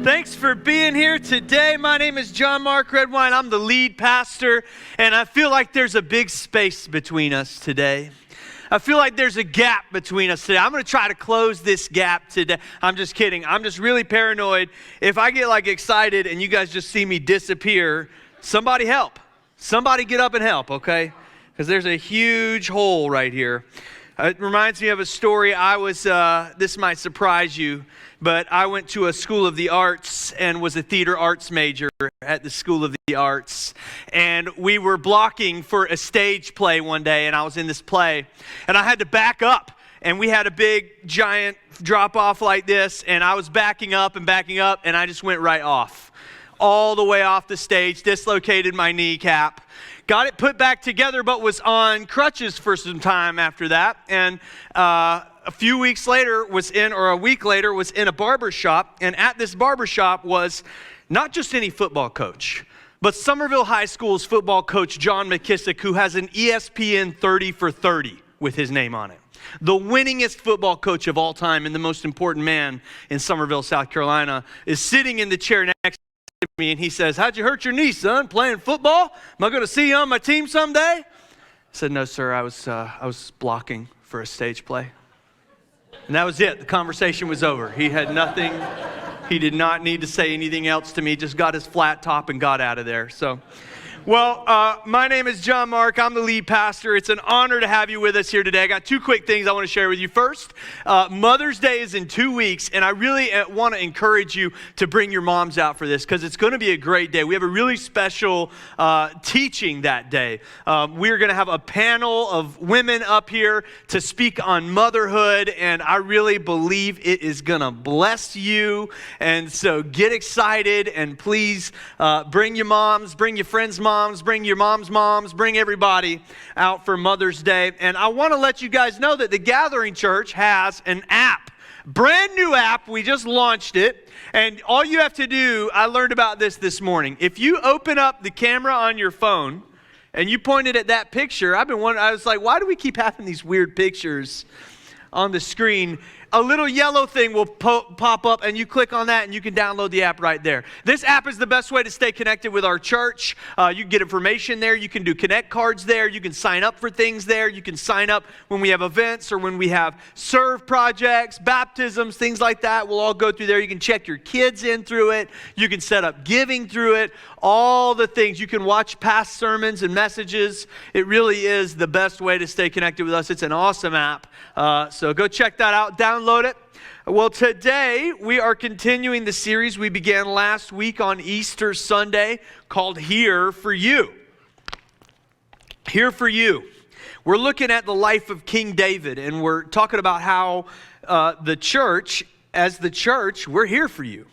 Thanks for being here today. My name is John Mark Redwine. I'm the lead pastor, and I feel like there's a big space between us today. I feel like there's a gap between us today. I'm going to try to close this gap today. I'm just kidding. I'm just really paranoid. If I get excited and you guys just see me disappear, somebody help. Somebody get up and help, okay? Because there's a huge hole right here. It reminds me of a story. This might surprise you, but I went to a school of the arts and was a theater arts major at the School of the Arts. And we were blocking for a stage play one day, and I was in this play, and I had to back up. And we had a big, giant drop-off like this, and I was backing up, and I just went right off. All the way off the stage, dislocated my kneecap. Got it put back together, but was on crutches for some time after that. And a week later, was in a barber shop. And at this barber shop was not just any football coach, but Somerville High School's football coach, John McKissick, who has an ESPN 30 for 30 with his name on it. The winningest football coach of all time and the most important man in Somerville, South Carolina, is sitting in the chair next to me, and he says, "How'd you hurt your knee, son? Playing football? Am I going to see you on my team someday?" I said, "No, sir. I was blocking for a stage play." And that was it. The conversation was over. He had nothing. He did not need to say anything else to me. Just got his flat top and got out of there. So, my name is John Mark. I'm the lead pastor. It's an honor to have you with us here today. I got two quick things I want to share with you. First, Mother's Day is in 2 weeks, and I really want to encourage you to bring your moms out for this because it's going to be a great day. We have a really special teaching that day. We're going to have a panel of women up here to speak on motherhood, and I really believe it is going to bless you. And so get excited, and please bring your moms, bring your friends' moms, bring your mom's moms, bring everybody out for Mother's Day. And I want to let you guys know that the Gathering Church has an app, brand new app. We just launched it. And all you have to do, I learned about this morning. If you open up the camera on your phone and you point it at that picture, I was like, why do we keep having these weird pictures on the screen? A little yellow thing will pop up, and you click on that, and you can download the app right there. This app is the best way to stay connected with our church. You can get information there. You can do connect cards there. You can sign up for things there. You can sign up when we have events or when we have serve projects, baptisms, things like that. We'll all go through there. You can check your kids in through it. You can set up giving through it. All the things. You can watch past sermons and messages. It really is the best way to stay connected with us. It's an awesome app. So go check that out. Download it. Well, today we are continuing the series we began last week on Easter Sunday called Here for You. Here for You. We're looking at the life of King David, and we're talking about how the church, we're here for you.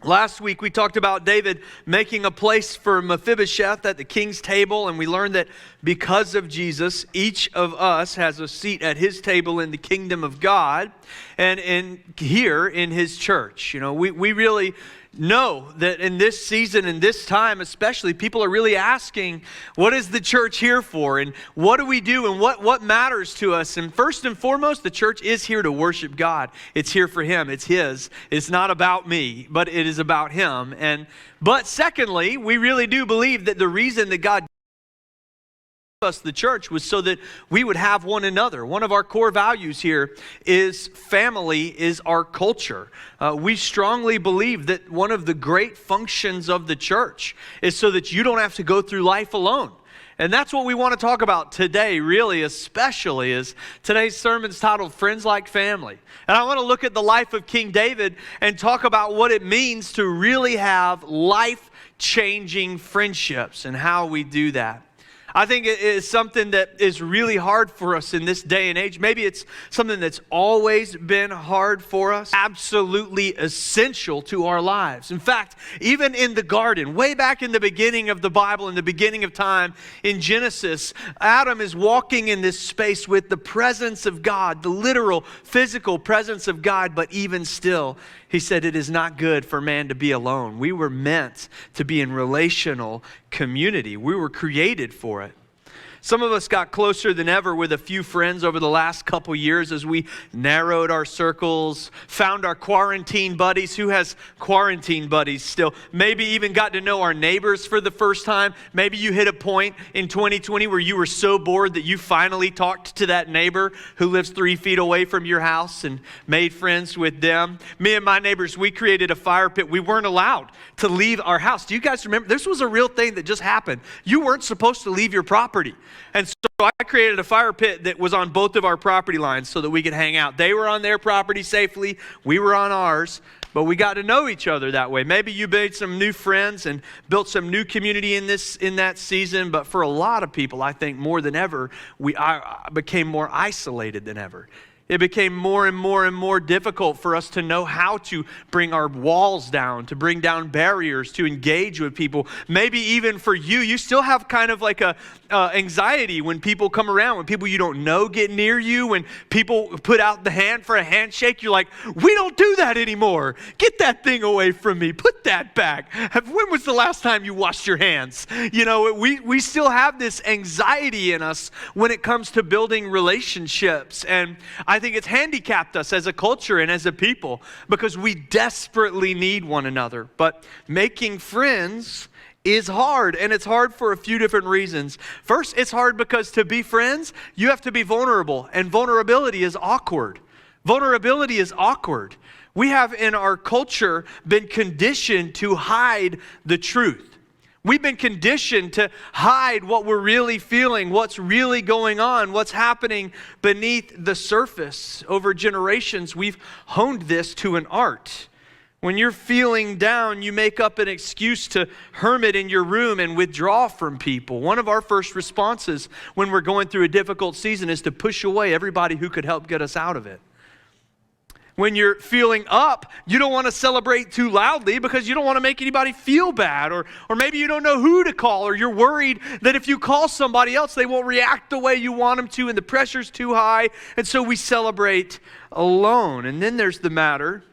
Last week, we talked about David making a place for Mephibosheth at the king's table, and we learned that because of Jesus, each of us has a seat at his table in the kingdom of God and here in his church. You know, we really know that in this season, in this time especially, people are really asking, what is the church here for? And what do we do? And what matters to us? And first and foremost, the church is here to worship God. It's here for him. It's his. It's not about me, but it is about him. But secondly, we really do believe that the reason that God us the church was so that we would have one another. One of our core values here is family is our culture. We strongly believe that one of the great functions of the church is so that you don't have to go through life alone. And that's what we want to talk about today, really, especially, is today's sermon's titled Friends Like Family. And I want to look at the life of King David and talk about what it means to really have life-changing friendships and how we do that. I think it is something that is really hard for us in this day and age. Maybe it's something that's always been hard for us. Absolutely essential to our lives. In fact, even in the garden, way back in the beginning of the Bible, in the beginning of time, in Genesis, Adam is walking in this space with the presence of God, the literal, physical presence of God, but even still, he said it is not good for man to be alone. We were meant to be in relational community. We were created for it. Some of us got closer than ever with a few friends over the last couple years as we narrowed our circles, found our quarantine buddies. Who has quarantine buddies still? Maybe even got to know our neighbors for the first time. Maybe you hit a point in 2020 where you were so bored that you finally talked to that neighbor who lives 3 feet away from your house and made friends with them. Me and my neighbors, we created a fire pit. We weren't allowed to leave our house. Do you guys remember? This was a real thing that just happened. You weren't supposed to leave your property. And so I created a fire pit that was on both of our property lines so that we could hang out. They were on their property safely. We were on ours. But we got to know each other that way. Maybe you made some new friends and built some new community in that season. But for a lot of people, I think more than ever, I became more isolated than ever. It became more and more and more difficult for us to know how to bring our walls down, to bring down barriers, to engage with people. Maybe even for you, you still have kind of like a anxiety when people come around, when people you don't know get near you, when people put out the hand for a handshake. You're like, we don't do that anymore. Get that thing away from me. Put that back. When was the last time you washed your hands? You know, we still have this anxiety in us when it comes to building relationships. And I think it's handicapped us as a culture and as a people because we desperately need one another. But making friends is hard, and it's hard for a few different reasons. First, it's hard because to be friends, you have to be vulnerable, and vulnerability is awkward. Vulnerability is awkward. We have in our culture been conditioned to hide the truth. We've been conditioned to hide what we're really feeling, what's really going on, what's happening beneath the surface. Over generations, we've honed this to an art. When you're feeling down, you make up an excuse to hermit in your room and withdraw from people. One of our first responses when we're going through a difficult season is to push away everybody who could help get us out of it. When you're feeling up, you don't want to celebrate too loudly because you don't want to make anybody feel bad. Or maybe you don't know who to call, or you're worried that if you call somebody else, they won't react the way you want them to and the pressure's too high. And so we celebrate alone. And then there's the matter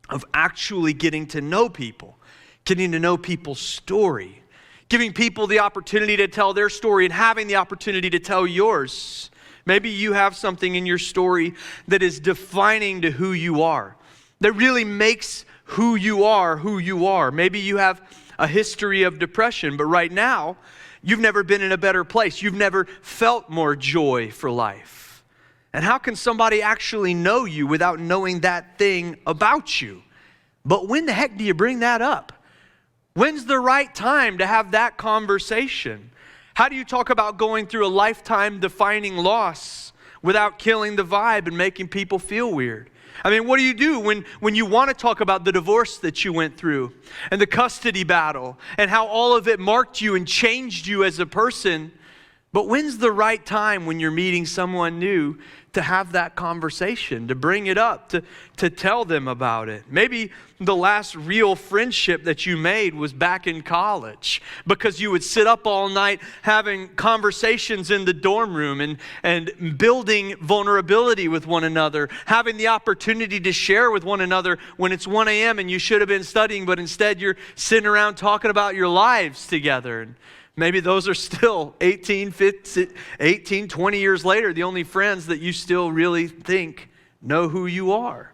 of actually getting to know people, getting to know people's story, giving people the opportunity to tell their story and having the opportunity to tell yours. Maybe you have something in your story that is defining to who you are, that really makes who you are who you are. Maybe you have a history of depression, but right now, you've never been in a better place. You've never felt more joy for life. And how can somebody actually know you without knowing that thing about you? But when the heck do you bring that up? When's the right time to have that conversation? How do you talk about going through a lifetime-defining loss without killing the vibe and making people feel weird? I mean, what do you do when you want to talk about the divorce that you went through and the custody battle and how all of it marked you and changed you as a person? But when's the right time when you're meeting someone new to have that conversation, to bring it up, to tell them about it? Maybe the last real friendship that you made was back in college because you would sit up all night having conversations in the dorm room and building vulnerability with one another, having the opportunity to share with one another when it's 1 a.m. and you should have been studying, but instead you're sitting around talking about your lives together. And maybe those are still 18, 20 years later, the only friends that you still really think know who you are.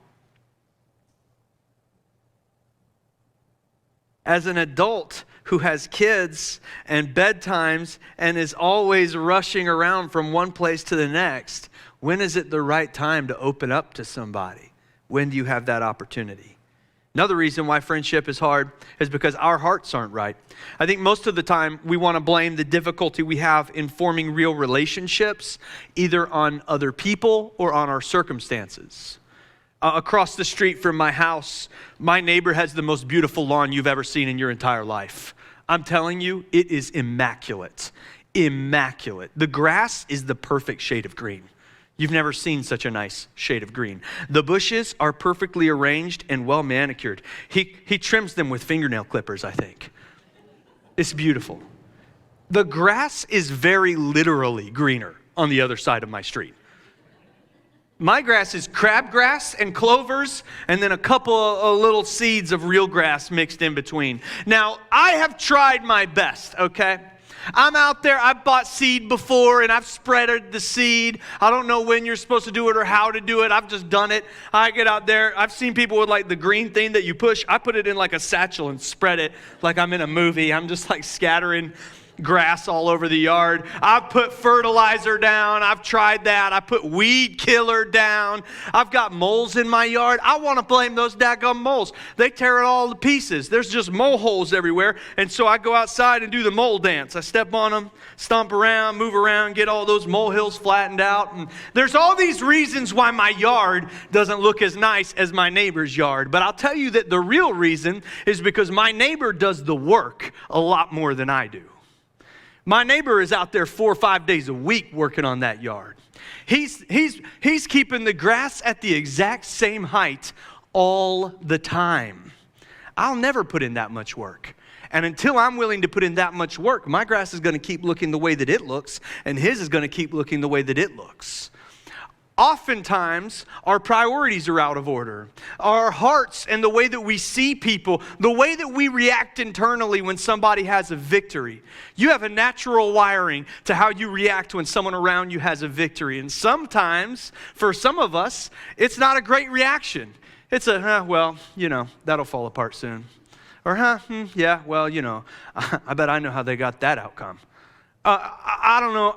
As an adult who has kids and bedtimes and is always rushing around from one place to the next, when is it the right time to open up to somebody? When do you have that opportunity? Another reason why friendship is hard is because our hearts aren't right. I think most of the time we want to blame the difficulty we have in forming real relationships either on other people or on our circumstances. Across the street from my house, my neighbor has the most beautiful lawn you've ever seen in your entire life. I'm telling you, it is immaculate. Immaculate. The grass is the perfect shade of green. You've never seen such a nice shade of green. The bushes are perfectly arranged and well manicured. He trims them with fingernail clippers, I think. It's beautiful. The grass is very literally greener on the other side of my street. My grass is crabgrass and clovers and then a couple of little seeds of real grass mixed in between. Now, I have tried my best, okay? I'm out there, I've bought seed before and I've spreaded the seed. I don't know when you're supposed to do it or how to do it. I've just done it. I get out there. I've seen people with like the green thing that you push. I put it in like a satchel and spread it like I'm in a movie. I'm just like scattering grass all over the yard. I've put fertilizer down. I've tried that. I put weed killer down. I've got moles in my yard. I want to blame those daggum moles. They tear it all to pieces. There's just mole holes everywhere. And so I go outside and do the mole dance. I step on them, stomp around, move around, get all those molehills flattened out. And there's all these reasons why my yard doesn't look as nice as my neighbor's yard. But I'll tell you that the real reason is because my neighbor does the work a lot more than I do. My neighbor is out there 4 or 5 days a week working on that yard. He's keeping the grass at the exact same height all the time. I'll never put in that much work. And until I'm willing to put in that much work, my grass is going to keep looking the way that it looks, and his is going to keep looking the way that it looks. Oftentimes, our priorities are out of order. Our hearts and the way that we see people, the way that we react internally when somebody has a victory. You have a natural wiring to how you react when someone around you has a victory. And sometimes, for some of us, it's not a great reaction. It's a, well, that'll fall apart soon. Or, yeah, well, I bet I know how they got that outcome. I don't know.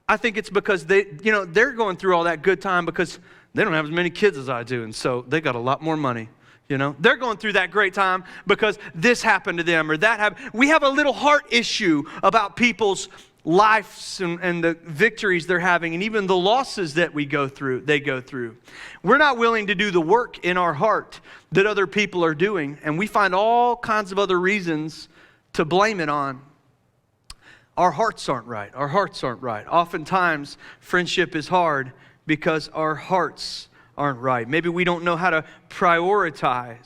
I think it's because they're going through all that good time because they don't have as many kids as I do, and so they got a lot more money. They're going through that great time because this happened to them or that happened. We have a little heart issue about people's lives and the victories they're having and even the losses that they go through. We're not willing to do the work in our heart that other people are doing, and we find all kinds of other reasons to blame it on. Our hearts aren't right. Our hearts aren't right. Oftentimes, friendship is hard because our hearts aren't right. Maybe we don't know how to prioritize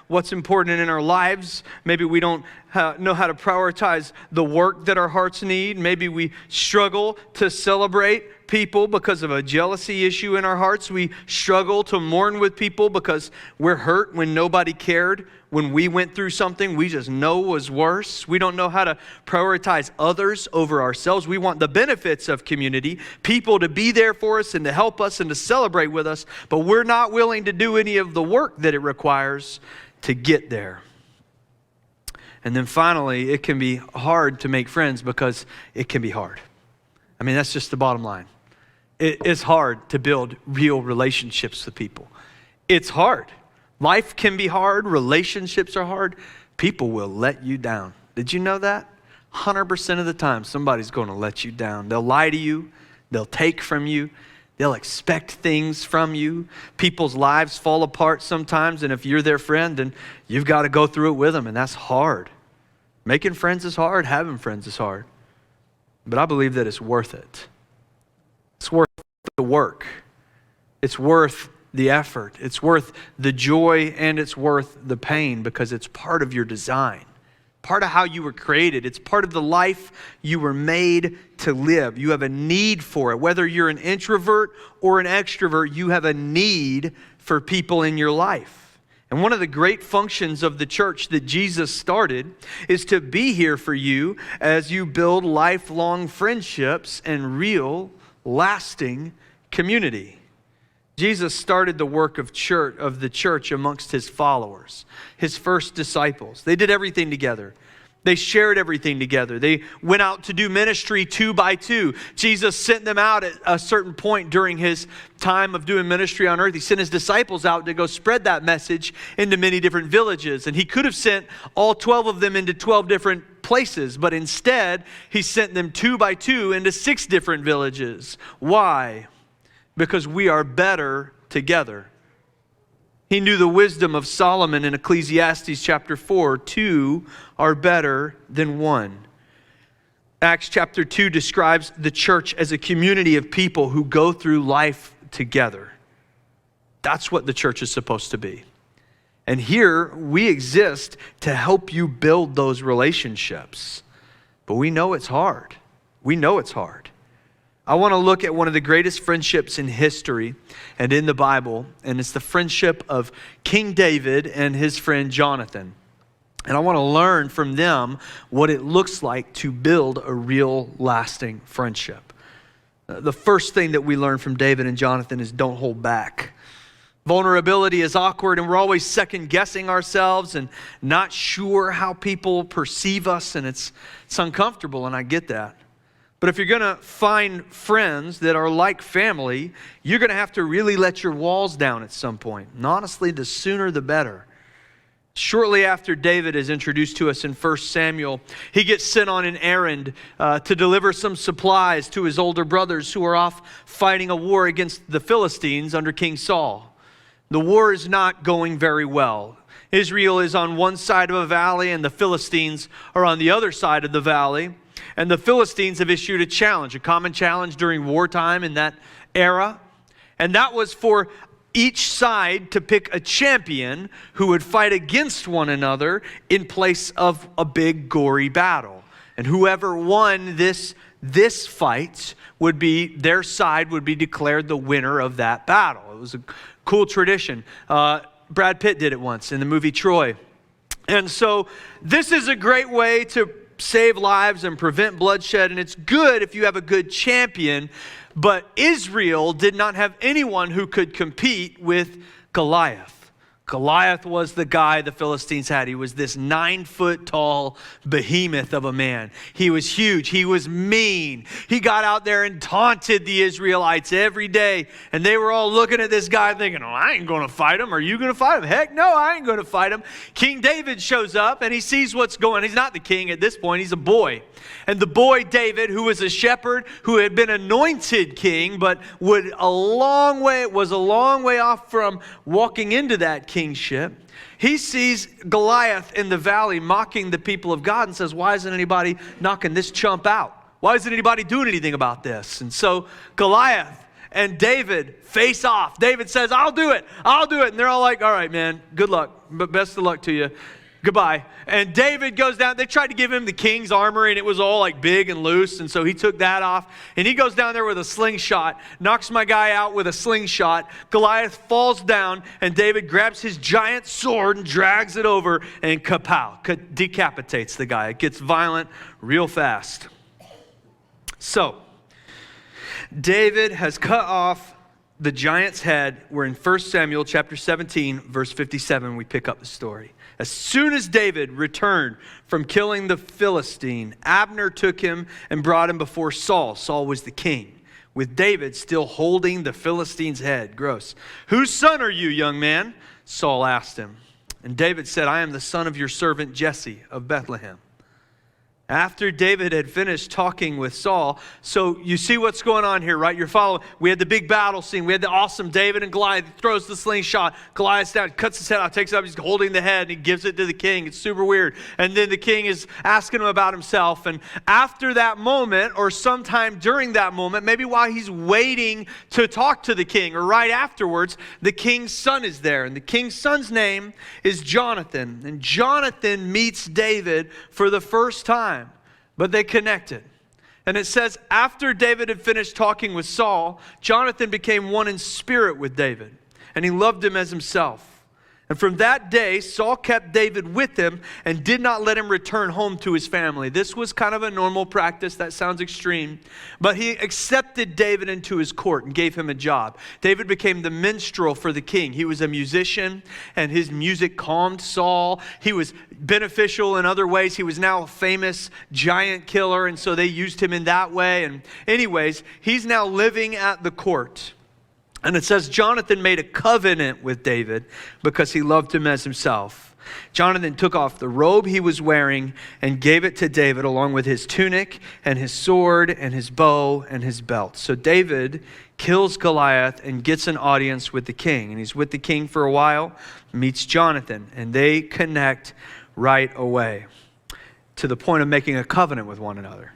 what's important in our lives. Maybe we don't know how to prioritize the work that our hearts need. Maybe we struggle to celebrate people because of a jealousy issue in our hearts. We struggle to mourn with people because we're hurt when nobody cared. When we went through something we just know was worse. We don't know how to prioritize others over ourselves. We want the benefits of community, people to be there for us and to help us and to celebrate with us, but we're not willing to do any of the work that it requires to get there. And then finally, it can be hard to make friends because it can be hard. I mean, that's just the bottom line. It's hard to build real relationships with people. It's hard. Life can be hard. Relationships are hard. People will let you down. Did you know that? 100% of the time, somebody's going to let you down. They'll lie to you. They'll take from you. They'll expect things from you. People's lives fall apart sometimes, and if you're their friend, then you've got to go through it with them, and that's hard. Making friends is hard. Having friends is hard. But I believe that it's worth it. It's worth the work. It's worth the effort. It's worth the joy, and it's worth the pain because it's part of your design, part of how you were created. It's part of the life you were made to live. You have a need for it. Whether you're an introvert or an extrovert, you have a need for people in your life. And one of the great functions of the church that Jesus started is to be here for you as you build lifelong friendships and real, lasting community. Jesus started the work of the church amongst his followers, his first disciples. They did everything together. They shared everything together. They went out to do ministry 2 by 2. Jesus sent them out at a certain point during his time of doing ministry on earth. He sent his disciples out to go spread that message into many different villages. And he could have sent all 12 of them into 12 different places, but instead he sent them 2 by 2 into 6 different villages. Why? Because we are better together. He knew the wisdom of Solomon in Ecclesiastes chapter 4. 2 are better than 1. Acts chapter 2 describes the church as a community of people who go through life together. That's what the church is supposed to be. And here we exist to help you build those relationships. But we know it's hard. We know it's hard. I want to look at one of the greatest friendships in history and in the Bible, and it's the friendship of King David and his friend Jonathan. And I want to learn from them what it looks like to build a real lasting friendship. The first thing that we learn from David and Jonathan is don't hold back. Vulnerability is awkward, and we're always second guessing ourselves and not sure how people perceive us, and it's uncomfortable, and I get that. But if you're going to find friends that are like family, you're going to have to really let your walls down at some point. And honestly, the sooner the better. Shortly after David is introduced to us in 1 Samuel, he gets sent on an errand to deliver some supplies to his older brothers who are off fighting a war against the Philistines under King Saul. The war is not going very well. Israel is on one side of a valley and the Philistines are on the other side of the valley. And the Philistines have issued a challenge, a common challenge during wartime in that era. And that was for each side to pick a champion who would fight against one another in place of a big gory battle. And whoever won this fight would be, their side would be declared the winner of that battle. It was a cool tradition. Brad Pitt did it once in the movie Troy. And so this is a great way to save lives and prevent bloodshed, and it's good if you have a good champion. But Israel did not have anyone who could compete with Goliath. Goliath was the guy the Philistines had. He was this 9-foot-tall behemoth of a man. He was huge. He was mean. He got out there and taunted the Israelites every day. And they were all looking at this guy thinking, oh, I ain't going to fight him. Are you going to fight him? Heck no, I ain't going to fight him. King David shows up and he sees what's going on. He's not the king at this point. He's a boy. And the boy David, who was a shepherd, who had been anointed king, but was a long way off from walking into that kingship, he sees Goliath in the valley mocking the people of God and says, why isn't anybody knocking this chump out? Why isn't anybody doing anything about this? And so Goliath and David face off. David says, I'll do it. And they're all like, all right, man, good luck. But best of luck to you. Goodbye. And David goes down. They tried to give him the king's armor, and it was all like big and loose. And so he took that off. And he goes down there with a slingshot, knocks my guy out with a slingshot. Goliath falls down, and David grabs his giant sword and drags it over and kapow, decapitates the guy. It gets violent real fast. So, David has cut off the giant's head. We're in 1 Samuel chapter 17, verse 57. We pick up the story. As soon as David returned from killing the Philistine, Abner took him and brought him before Saul. Saul was the king, with David still holding the Philistine's head. Gross. Whose son are you, young man? Saul asked him. And David said, I am the son of your servant Jesse of Bethlehem. After David had finished talking with Saul, so you see what's going on here, right? You're following. We had the big battle scene. We had the awesome David and Goliath. He throws the slingshot. Goliath's down, cuts his head off, takes it up. He's holding the head, and he gives it to the king. It's super weird. And then the king is asking him about himself. And after that moment, or sometime during that moment, maybe while he's waiting to talk to the king, or right afterwards, the king's son is there. And the king's son's name is Jonathan. And Jonathan meets David for the first time. But they connected. And it says, after David had finished talking with Saul, Jonathan became one in spirit with David, and he loved him as himself. And from that day, Saul kept David with him and did not let him return home to his family. This was kind of a normal practice. That sounds extreme. But he accepted David into his court and gave him a job. David became the minstrel for the king. He was a musician, and his music calmed Saul. He was beneficial in other ways. He was now a famous giant killer, and so they used him in that way. And anyways, he's now living at the court. And it says Jonathan made a covenant with David because he loved him as himself. Jonathan took off the robe he was wearing and gave it to David along with his tunic and his sword and his bow and his belt. So David kills Goliath and gets an audience with the king. And he's with the king for a while, meets Jonathan, and they connect right away to the point of making a covenant with one another.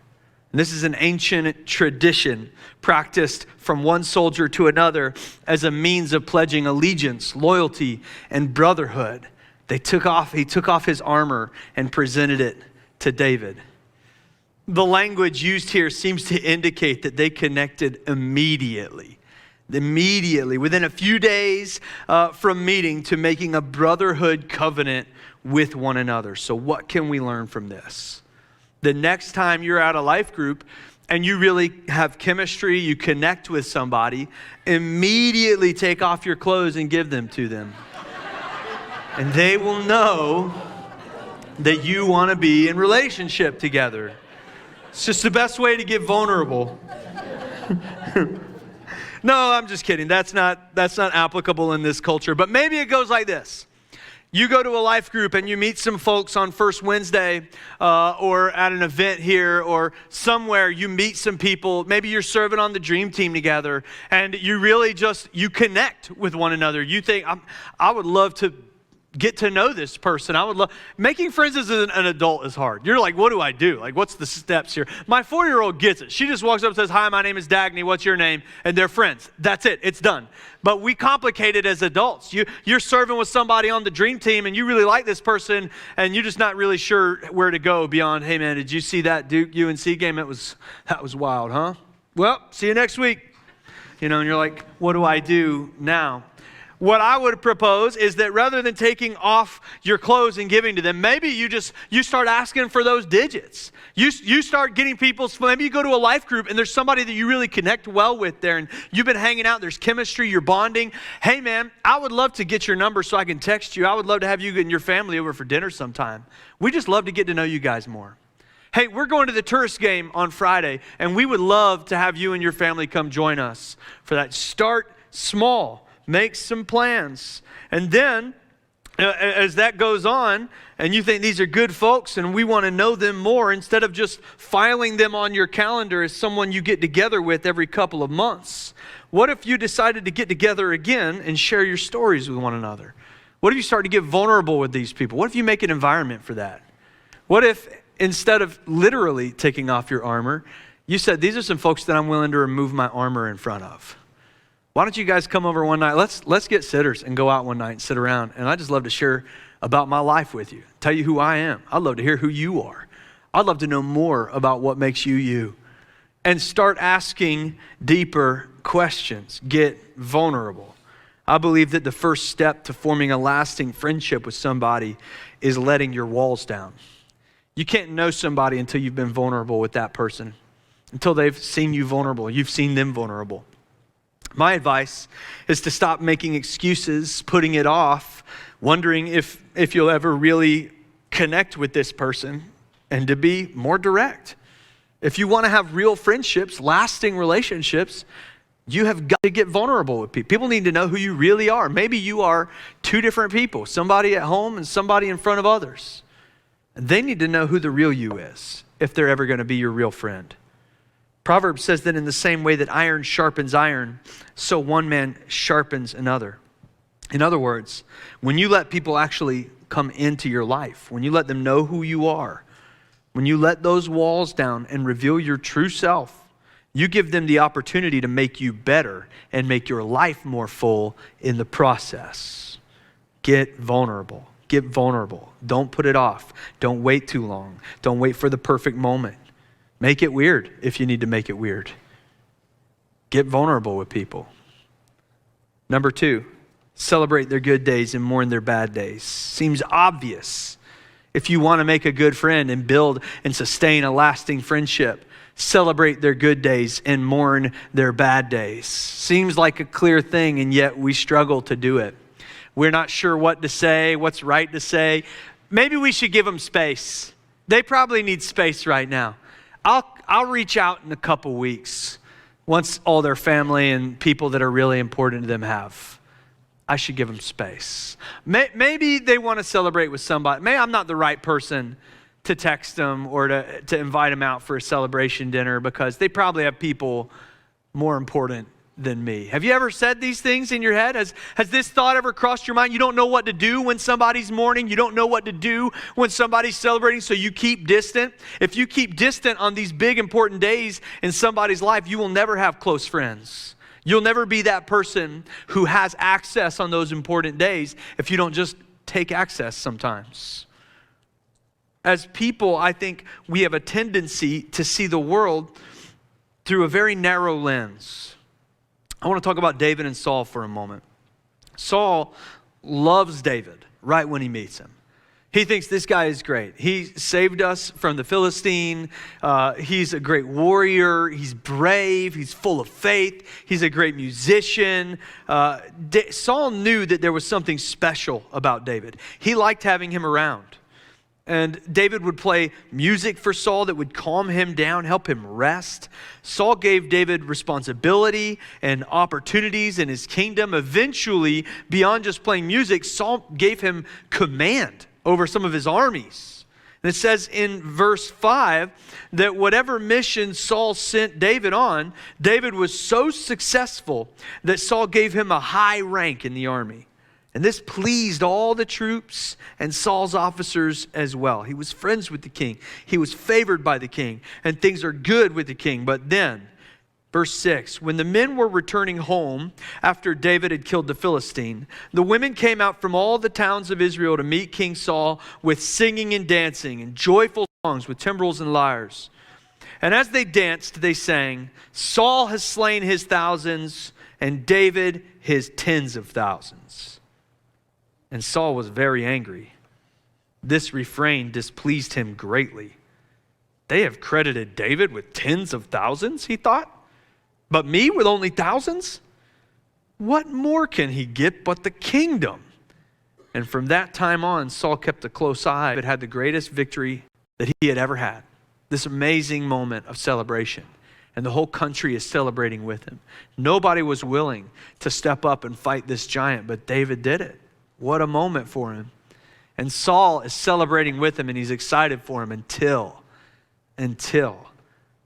And this is an ancient tradition practiced from one soldier to another as a means of pledging allegiance, loyalty, and brotherhood. He took off his armor and presented it to David. The language used here seems to indicate that they connected immediately. immediately, within a few days from meeting, to making a brotherhood covenant with one another. So what can we learn from this? The next time you're at a life group and you really have chemistry, you connect with somebody, immediately take off your clothes and give them to them. And they will know that you want to be in relationship together. It's just the best way to get vulnerable. No, I'm just kidding. That's not applicable in this culture. But maybe it goes like this. You go to a life group and you meet some folks on First Wednesday or at an event here or somewhere. You meet some people. Maybe you're serving on the dream team together and you really you connect with one another. You think, I would love to get to know this person. Making friends as an adult is hard. You're like, what do I do? Like, what's the steps here? My 4-year-old gets it. She just walks up and says, hi, my name is Dagny. What's your name? And they're friends. That's it. It's done. But we complicate it as adults. You're serving with somebody on the dream team and you really like this person and you're just not really sure where to go beyond, hey man, did you see that Duke UNC game? That was wild, huh? Well, see you next week. And you're like, what do I do now? What I would propose is that rather than taking off your clothes and giving to them, maybe you start asking for those digits. You start getting maybe you go to a life group and there's somebody that you really connect well with there and you've been hanging out, there's chemistry, you're bonding. Hey man, I would love to get your number so I can text you. I would love to have you and your family over for dinner sometime. We just love to get to know you guys more. Hey, we're going to the tourist game on Friday and we would love to have you and your family come join us for that. Start small. Make some plans. And then, as that goes on, and you think these are good folks and we want to know them more, instead of just filing them on your calendar as someone you get together with every couple of months, what if you decided to get together again and share your stories with one another? What if you start to get vulnerable with these people? What if you make an environment for that? What if, instead of literally taking off your armor, you said, these are some folks that I'm willing to remove my armor in front of? Why don't you guys come over one night? Let's get sitters and go out one night and sit around. And I'd just love to share about my life with you. Tell you who I am. I'd love to hear who you are. I'd love to know more about what makes you you. And start asking deeper questions. Get vulnerable. I believe that the first step to forming a lasting friendship with somebody is letting your walls down. You can't know somebody until you've been vulnerable with that person. Until they've seen you vulnerable. You've seen them vulnerable. My advice is to stop making excuses, putting it off, wondering if you'll ever really connect with this person, and to be more direct. If you want to have real friendships, lasting relationships, you have got to get vulnerable with people. People need to know who you really are. Maybe you are two different people, somebody at home and somebody in front of others. They need to know who the real you is if they're ever going to be your real friend. Proverbs says that in the same way that iron sharpens iron, so one man sharpens another. In other words, when you let people actually come into your life, when you let them know who you are, when you let those walls down and reveal your true self, you give them the opportunity to make you better and make your life more full in the process. Get vulnerable. Get vulnerable. Don't put it off. Don't wait too long. Don't wait for the perfect moment. Make it weird if you need to make it weird. Get vulnerable with people. Number 2, celebrate their good days and mourn their bad days. Seems obvious. If you want to make a good friend and build and sustain a lasting friendship, celebrate their good days and mourn their bad days. Seems like a clear thing, and yet we struggle to do it. We're not sure what to say, what's right to say. Maybe we should give them space. They probably need space right now. I'll reach out in a couple weeks once all their family and people that are really important to them have. I should give them space. Maybe they want to celebrate with somebody. Maybe I'm not the right person to text them or to invite them out for a celebration dinner because they probably have people more important than me. Have you ever said these things in your head? Has this thought ever crossed your mind? You don't know what to do when somebody's mourning. You don't know what to do when somebody's celebrating, so you keep distant. If you keep distant on these big important days in somebody's life, you will never have close friends. You'll never be that person who has access on those important days if you don't just take access sometimes. As people, I think we have a tendency to see the world through a very narrow lens. I want to talk about David and Saul for a moment. Saul loves David right when he meets him. He thinks this guy is great. He saved us from the Philistine. He's a great warrior. He's brave. He's full of faith. He's a great musician. Saul knew that there was something special about David. He liked having him around. And David would play music for Saul that would calm him down, help him rest. Saul gave David responsibility and opportunities in his kingdom. Eventually, beyond just playing music, Saul gave him command over some of his armies. And it says in verse 5 that whatever mission Saul sent David on, David was so successful that Saul gave him a high rank in the army. And this pleased all the troops and Saul's officers as well. He was friends with the king. He was favored by the king. And things are good with the king. But then, verse 6, when the men were returning home after David had killed the Philistine, the women came out from all the towns of Israel to meet King Saul with singing and dancing and joyful songs with timbrels and lyres. And as they danced, they sang, Saul has slain his thousands and David his tens of thousands. And Saul was very angry. This refrain displeased him greatly. They have credited David with tens of thousands, he thought, but me with only thousands? What more can he get but the kingdom? And from that time on, Saul kept a close eye, but had the greatest victory that he had ever had. This amazing moment of celebration. And the whole country is celebrating with him. Nobody was willing to step up and fight this giant, but David did it. What a moment for him. And Saul is celebrating with him and he's excited for him until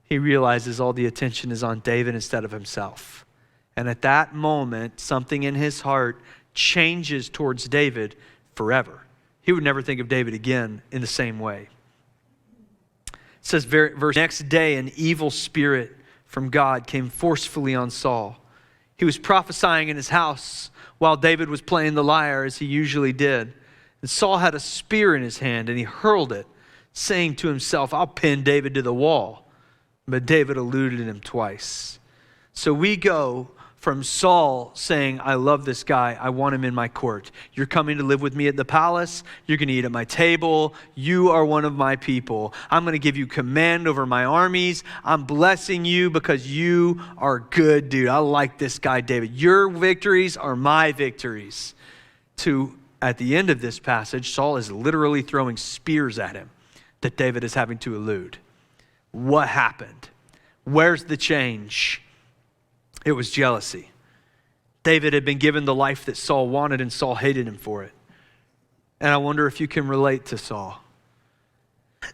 he realizes all the attention is on David instead of himself. And at that moment, something in his heart changes towards David forever. He would never think of David again in the same way. It says, verse next day, an evil spirit from God came forcefully on Saul. He was prophesying in his house while David was playing the lyre as he usually did. And Saul had a spear in his hand and he hurled it, saying to himself, I'll pin David to the wall. But David eluded him twice. So we go from Saul saying, I love this guy. I want him in my court. You're coming to live with me at the palace. You're going to eat at my table. You are one of my people. I'm going to give you command over my armies. I'm blessing you because you are good, dude. I like this guy, David. Your victories are my victories. At the end of this passage, Saul is literally throwing spears at him that David is having to elude. What happened? Where's the change? It was jealousy. David had been given the life that Saul wanted and Saul hated him for it. And I wonder if you can relate to Saul.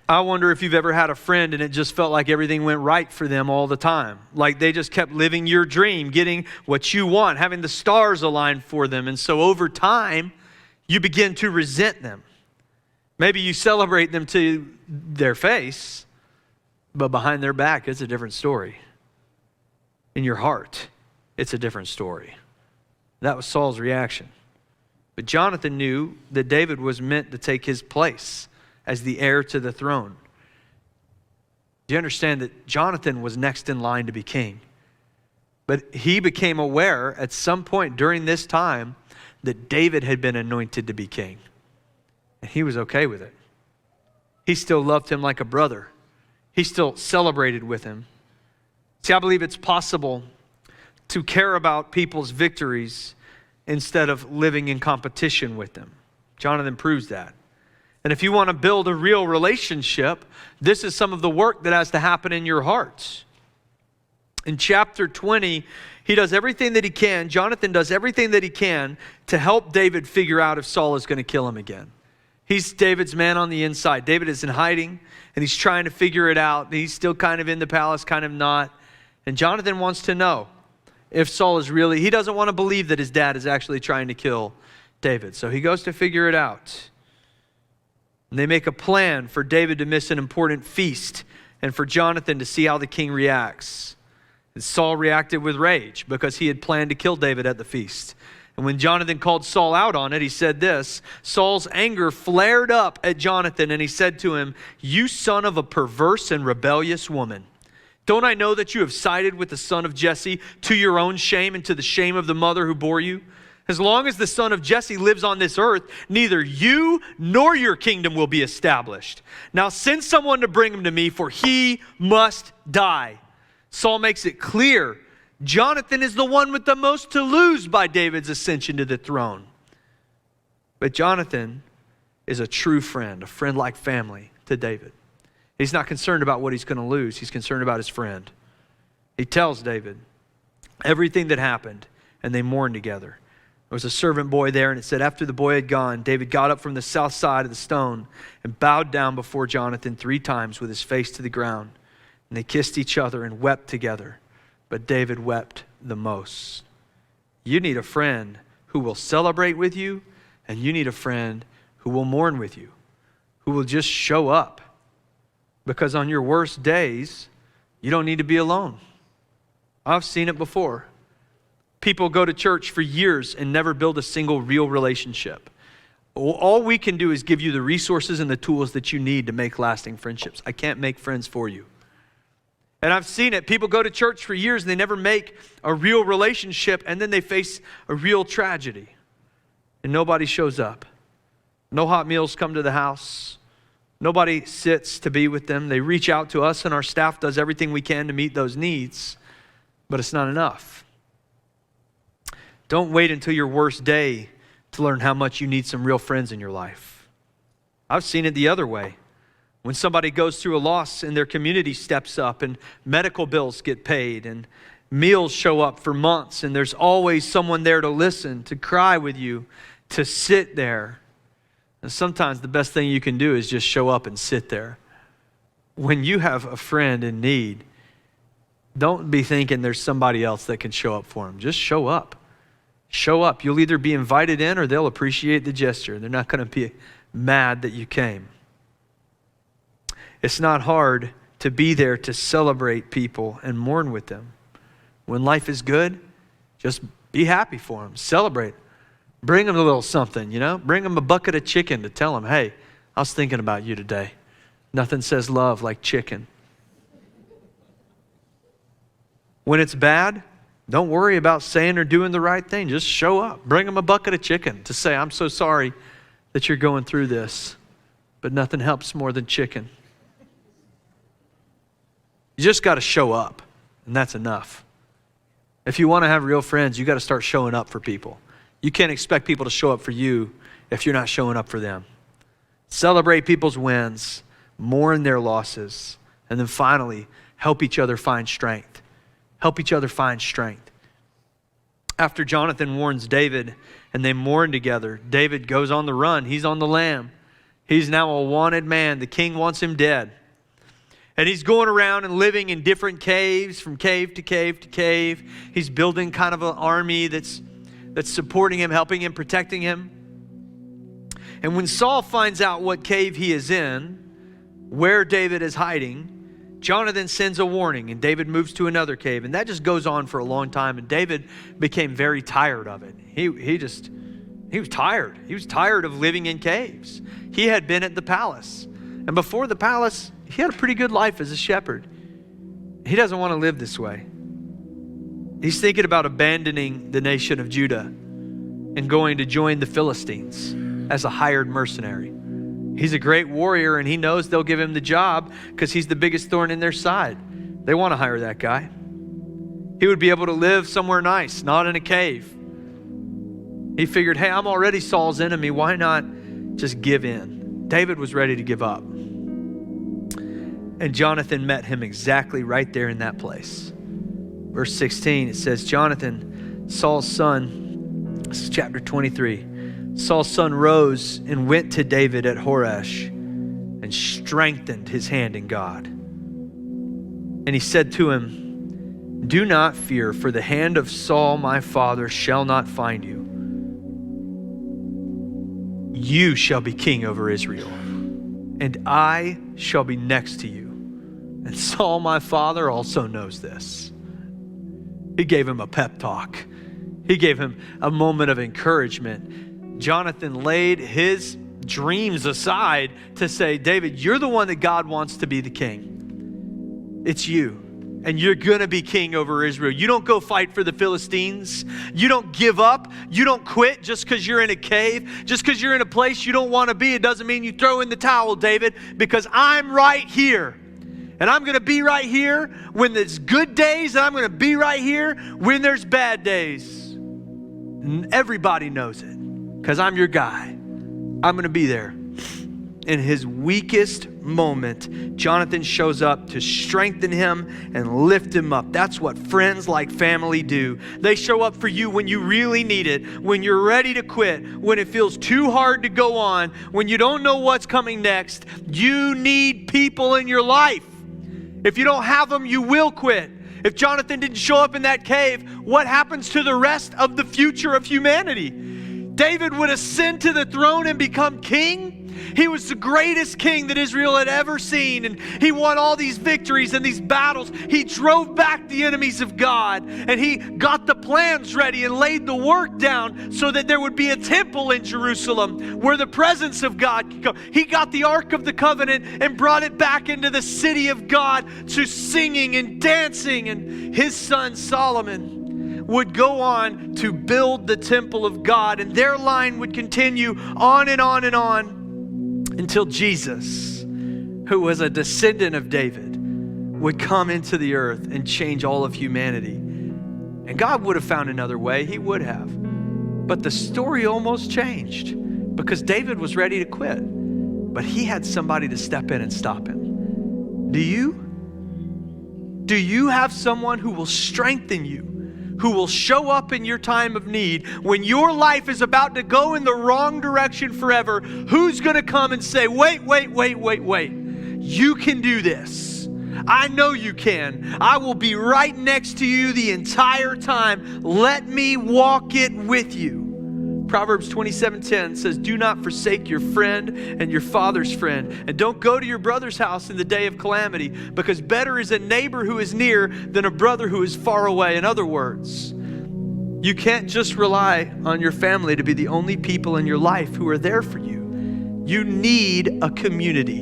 I wonder if you've ever had a friend and it just felt like everything went right for them all the time. Like they just kept living your dream, getting what you want, having the stars aligned for them. And so over time, you begin to resent them. Maybe you celebrate them to their face, but behind their back, it's a different story. In your heart, it's a different story. That was Saul's reaction. But Jonathan knew that David was meant to take his place as the heir to the throne. Do you understand that Jonathan was next in line to be king? But he became aware at some point during this time that David had been anointed to be king. And he was okay with it. He still loved him like a brother. He still celebrated with him. See, I believe it's possible to care about people's victories instead of living in competition with them. Jonathan proves that. And if you want to build a real relationship, this is some of the work that has to happen in your hearts. In chapter 20, he does everything that he can. Jonathan does everything that he can to help David figure out if Saul is going to kill him again. He's David's man on the inside. David is in hiding, and he's trying to figure it out. He's still kind of in the palace, kind of not. And Jonathan wants to know if Saul is really, he doesn't want to believe that his dad is actually trying to kill David. So he goes to figure it out. And they make a plan for David to miss an important feast and for Jonathan to see how the king reacts. And Saul reacted with rage because he had planned to kill David at the feast. And when Jonathan called Saul out on it, he said this, Saul's anger flared up at Jonathan and he said to him, you son of a perverse and rebellious woman. Don't I know that you have sided with the son of Jesse to your own shame and to the shame of the mother who bore you? As long as the son of Jesse lives on this earth, neither you nor your kingdom will be established. Now send someone to bring him to me, for he must die." Saul makes it clear Jonathan is the one with the most to lose by David's ascension to the throne. But Jonathan is a true friend, a friend like family to David. He's not concerned about what he's going to lose. He's concerned about his friend. He tells David everything that happened, and they mourned together. There was a servant boy there, and it said, after the boy had gone, David got up from the south side of the stone and bowed down before Jonathan 3 times with his face to the ground. And they kissed each other and wept together. But David wept the most. You need a friend who will celebrate with you, and you need a friend who will mourn with you, who will just show up. Because on your worst days, you don't need to be alone. I've seen it before. People go to church for years and never build a single real relationship. All we can do is give you the resources and the tools that you need to make lasting friendships. I can't make friends for you. And I've seen it. People go to church for years and they never make a real relationship, and then they face a real tragedy. And nobody shows up. No hot meals come to the house. Nobody sits to be with them. They reach out to us, and our staff does everything we can to meet those needs, but it's not enough. Don't wait until your worst day to learn how much you need some real friends in your life. I've seen it the other way. When somebody goes through a loss and their community steps up and medical bills get paid and meals show up for months, and there's always someone there to listen, to cry with you, to sit there. And sometimes the best thing you can do is just show up and sit there. When you have a friend in need, don't be thinking there's somebody else that can show up for them. Just show up. Show up. You'll either be invited in or they'll appreciate the gesture. They're not going to be mad that you came. It's not hard to be there to celebrate people and mourn with them. When life is good, just be happy for them. Celebrate. Bring them a little something, Bring them a bucket of chicken to tell them, hey, I was thinking about you today. Nothing says love like chicken. When it's bad, don't worry about saying or doing the right thing. Just show up. Bring them a bucket of chicken to say, I'm so sorry that you're going through this, but nothing helps more than chicken. You just got to show up, and that's enough. If you want to have real friends, you got to start showing up for people. You can't expect people to show up for you if you're not showing up for them. Celebrate people's wins, mourn their losses, and then finally, help each other find strength. Help each other find strength. After Jonathan warns David and they mourn together, David goes on the run. He's on the lam. He's now a wanted man. The king wants him dead. And he's going around and living in different caves, from cave to cave to cave. He's building kind of an army that's supporting him, helping him, protecting him. And when Saul finds out what cave he is in, where David is hiding, Jonathan sends a warning, and David moves to another cave. And that just goes on for a long time. And David became very tired of it. He was tired. He was tired of living in caves. He had been at the palace. And before the palace, he had a pretty good life as a shepherd. He doesn't want to live this way. He's thinking about abandoning the nation of Judah and going to join the Philistines as a hired mercenary. He's a great warrior, and he knows they'll give him the job because he's the biggest thorn in their side. They want to hire that guy. He would be able to live somewhere nice, not in a cave. He figured, hey, I'm already Saul's enemy. Why not just give in? David was ready to give up. And Jonathan met him exactly right there in that place. Verse 16, it says, Jonathan, Saul's son, this is chapter 23. Saul's son rose and went to David at Horesh and strengthened his hand in God. And he said to him, do not fear, for the hand of Saul my father shall not find you. You shall be king over Israel, and I shall be next to you. And Saul my father also knows this. He gave him a pep talk. He gave him a moment of encouragement. Jonathan laid his dreams aside to say, David, you're the one that God wants to be the king. It's you. and you're going to be king over Israel. You don't go fight for the Philistines. You don't give up. You don't quit just because you're in a cave. Just because you're in a place you don't want to be, it doesn't mean you throw in the towel, David, because I'm right here. And I'm going to be right here when there's good days, and I'm going to be right here when there's bad days. And everybody knows it because I'm your guy. I'm going to be there. In his weakest moment, Jonathan shows up to strengthen him and lift him up. That's what friends like family do. They show up for you when you really need it, when you're ready to quit, when it feels too hard to go on, when you don't know what's coming next. You need people in your life. If you don't have them, you will quit. If Jonathan didn't show up in that cave, what happens to the rest of the future of humanity? David would ascend to the throne and become king. He was the greatest king that Israel had ever seen, and he won all these victories and these battles. He drove back the enemies of God, and he got the plans ready and laid the work down so that there would be a temple in Jerusalem where the presence of God could come. He got the Ark of the Covenant and brought it back into the city of God to singing and dancing, and his son Solomon would go on to build the temple of God, and their line would continue on and on and on until Jesus, who was a descendant of David, would come into the earth and change all of humanity. And God would have found another way. He would have. But the story almost changed because David was ready to quit. But he had somebody to step in and stop him. Do you? Do you have someone who will strengthen you, who will show up in your time of need when your life is about to go in the wrong direction forever? Who's going to come and say, wait, you can do this. I know you can. I will be right next to you the entire time. Let me walk it with you. Proverbs 27:10 says, do not forsake your friend and your father's friend. And don't go to your brother's house in the day of calamity, because better is a neighbor who is near than a brother who is far away. In other words, you can't just rely on your family to be the only people in your life who are there for you. You need a community.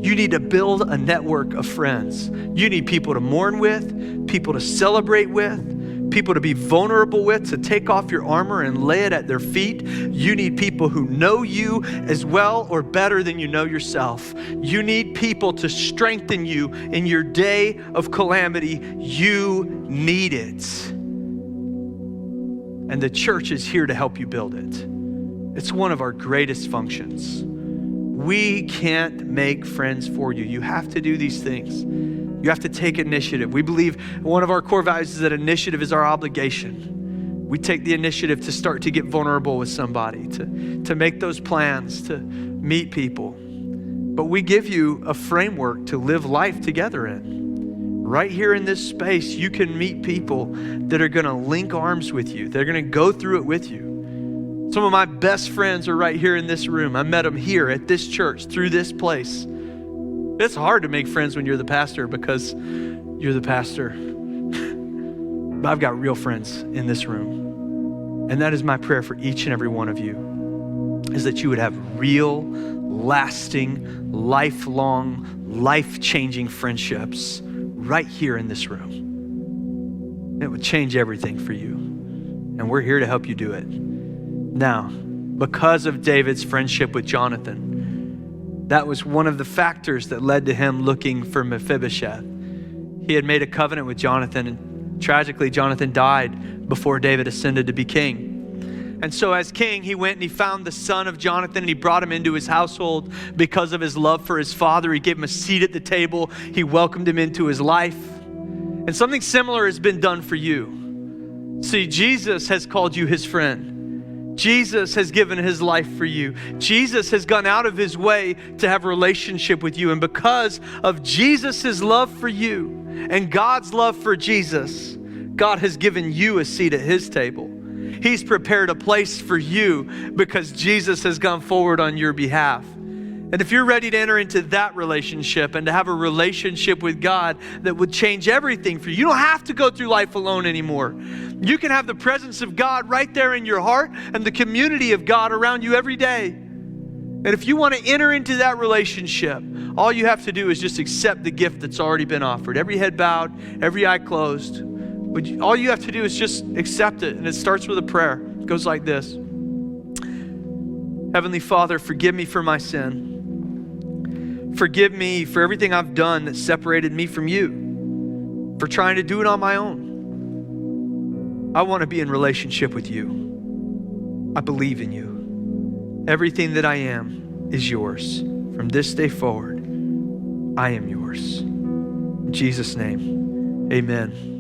You need to build a network of friends. You need people to mourn with, people to celebrate with, people to be vulnerable with, to take off your armor and lay it at their feet. You need people who know you as well or better than you know yourself. You need people to strengthen you in your day of calamity. You need it. And the church is here to help you build it. It's one of our greatest functions. We can't make friends for you. You have to do these things. You have to take initiative. We believe one of our core values is that initiative is our obligation. We take the initiative to start to get vulnerable with somebody, to make those plans, to meet people. But we give you a framework to live life together in. Right here in this space, you can meet people that are going to link arms with you. They're going to go through it with you. Some of my best friends are right here in this room. I met them here at this church through this place. It's hard to make friends when you're the pastor because you're the pastor. But I've got real friends in this room. And that is my prayer for each and every one of you, is that you would have real, lasting, lifelong, life-changing friendships right here in this room. It would change everything for you. And we're here to help you do it. Now, because of David's friendship with Jonathan, that was one of the factors that led to him looking for Mephibosheth. He had made a covenant with Jonathan, and tragically, Jonathan died before David ascended to be king. And so as king, he went and he found the son of Jonathan, and he brought him into his household because of his love for his father. He gave him a seat at the table. He welcomed him into his life. And something similar has been done for you. See, Jesus has called you his friend. Jesus has given his life for you. Jesus has gone out of his way to have a relationship with you. And because of Jesus' love for you and God's love for Jesus, God has given you a seat at his table. He's prepared a place for you because Jesus has gone forward on your behalf. And if you're ready to enter into that relationship and to have a relationship with God that would change everything for you, you don't have to go through life alone anymore. You can have the presence of God right there in your heart and the community of God around you every day. And if you want to enter into that relationship, all you have to do is just accept the gift that's already been offered. Every head bowed, every eye closed. All you have to do is just accept it. And it starts with a prayer. It goes like this. Heavenly Father, forgive me for my sin. Forgive me for everything I've done that separated me from you, for trying to do it on my own. I want to be in relationship with you. I believe in you. Everything that I am is yours. From this day forward, I am yours. In Jesus' name, amen.